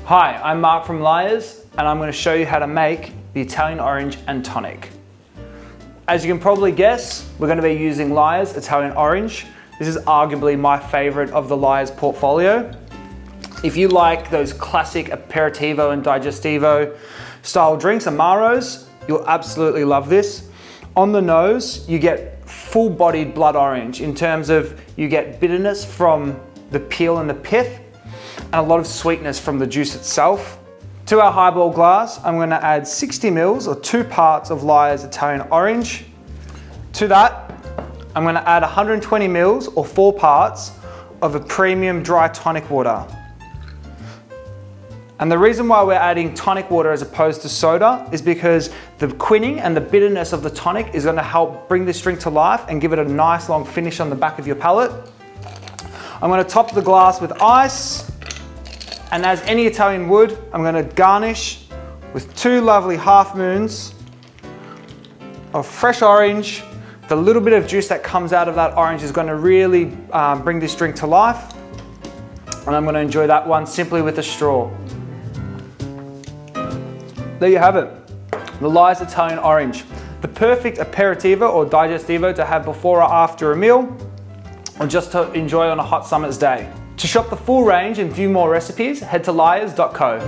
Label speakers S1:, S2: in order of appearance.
S1: Hi, I'm Mark from Lyre's, and I'm going to show you how to make the Italian orange and tonic. As you can probably guess, we're going to be using Lyre's Italian orange. This is arguably my favorite of the Lyre's portfolio. If you like those classic aperitivo and digestivo style drinks, amaros, you'll absolutely love this. On the nose, you get full-bodied blood orange in terms of you get bitterness from the peel and the pith, and a lot of sweetness from the juice itself. To our highball glass, I'm going to add 60 mils or 2 parts of Lyre's Italian orange. To that, I'm going to add 120 mils or 4 parts of a premium dry tonic water. And the reason why we're adding tonic water as opposed to soda is because the quinine and the bitterness of the tonic is going to help bring this drink to life and give it a nice long finish on the back of your palate. I'm going to top the glass with ice. And as any Italian would, I'm going to garnish with 2 lovely half moons of fresh orange. The little bit of juice that comes out of that orange is going to really bring this drink to life. And I'm going to enjoy that one simply with a straw. There you have it, the Lyre's Italian orange. The perfect aperitivo or digestivo to have before or after a meal, or just to enjoy on a hot summer's day. To shop the full range and view more recipes, head to lyres.co.